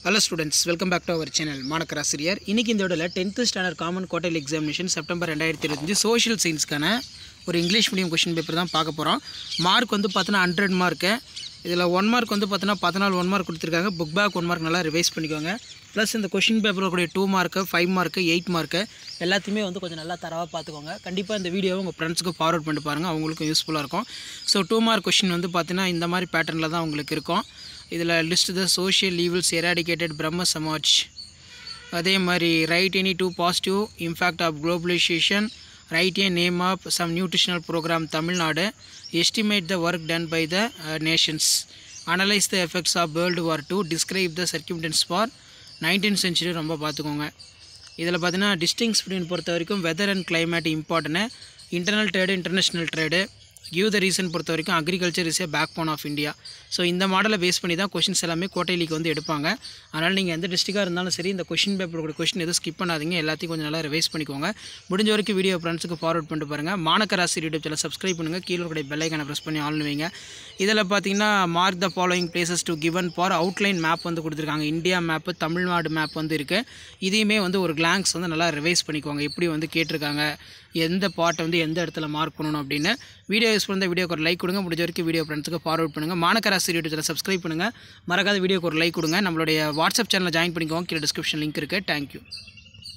Hello students, welcome back to our channel மாணக்கராசிரியர். இன்னைக்கு இந்த வீடியோல 10th standard common quarterly examination September 2025 social சயின்ஸ்க்கான ஒரு இங்கிலீஷ் மீடியம் क्वेश्चन பேப்பர் தான் பார்க்க போறோம். மார்க் வந்து பார்த்தா 100 மார்க். இதில் 1 மார்க் வந்து பார்த்தா 14 1 மார்க் கொடுத்திருக்காங்க. புக் பேக் 1 மார்க் நல்லா ரிவைஸ் பண்ணிக்கோங்க. ப்ளஸ் இந்த क्वेश्चन பேப்பர்ல கூட 2 மார்க், 5 மார்க், 8 மார்க் எல்லாத்தையுமே வந்து கொஞ்சம் நல்லா தரவா பார்த்துக்கோங்க. கண்டிப்பாக இந்த வீடியோவை உங்கள் ஃப்ரெண்ட்ஸ்க்கு ஃபார்வர்ட் பண்ணி பாருங்க, அவங்களுக்கும் யூஸ்ஃபுல்லாக இருக்கும். ஸோ 2 மார்க் क्वेश्चन வந்து பார்த்தீங்கன்னா இந்த மாதிரி பேட்டர்னில் தான் உங்களுக்கு இருக்கும். இதில் list the social evils eradicated Brahmo Samaj. அதே மாதிரி write any two positive impact of globalisation, write a name of some nutritional programme Tamil Nadu, estimate the work done by the nations, analyse the effects of world war 2, describe the circumstances for 19th century. ரொம்ப பார்த்துக்கோங்க. இதில் பார்த்தீங்கன்னா டிஸ்டிங்ஸ் between பொறுத்த வரைக்கும் weather and climate important, internal trade, international trade, give the reason பொறுத்த வரைக்கும் agriculture is a backbone of India. So இந்த மாடலை பேஸ் பண்ணி தான் கொஷின்ஸ் எல்லாமே குவார்ட்டர்லிக்கு வந்து எடுப்பாங்க. அதனால் நீங்கள் எந்த டிஸ்ட்ரிக்டாக இருந்தாலும் சரி இந்த கொஷின் பேப்பரோட கொஷின் எதுவும் ஸ்கிப் பண்ணாதீங்க, எல்லாத்தையும் கொஞ்சம் நல்லா ரிவைஸ் பண்ணிக்கோங்க. முடிஞ்ச வரைக்கும் வீடியோ ஃப்ரெண்ட்ஸுக்கு ஃபார்வர்ட் பண்ணிட்டு பாருங்கள். மாணக்கராசிரியர் யூடியூப் சேனல் சப்ஸ்கிரைப் பண்ணுங்கள், கீழே கூட பெல் ஐக்கானை ப்ரெஸ் பண்ணி ஆன் வைங்க. இதில் பார்த்தீங்கன்னா mark the following places to given for outline map வந்து கொடுத்துருக்காங்க. இந்தியா மேப்பு, தமிழ்நாடு மேப் வந்து இருக்குது. இதையுமே வந்து ஒரு கிளான்ஸ் வந்து நல்லா ரிவைஸ் பண்ணிக்கோங்க, எப்படி வந்து கேட்டிருக்காங்க, எந்த பார்ட்டை வந்து எந்த இடத்துல மார்க் பண்ணணும் அப்படின்னு. வீடியோ யூஸ் பண்ண வீடியோக்கு ஒரு லைக் கொடுங்க. முடிஞ்ச வரைக்கும் வீடியோ ஃப்ரெண்ட்ஸுக்கு ஃபார்வர்ட் பண்ணுங்கள். மாணக்கராசிரியர் யூடியூப் சேனல் சப்ஸ்கிரைப் பண்ணுங்கள். மறக்காத வீடியோக்கு ஒரு லைக் கொடுங்க. நம்மளுடைய வாட்ஸ்அப் சேனலில் ஜாயின் பண்ணிக்கோங்க, கீழே டிஸ்கிரிப்ஷன் லிங்க் இருக்குது. தேங்க்யூ.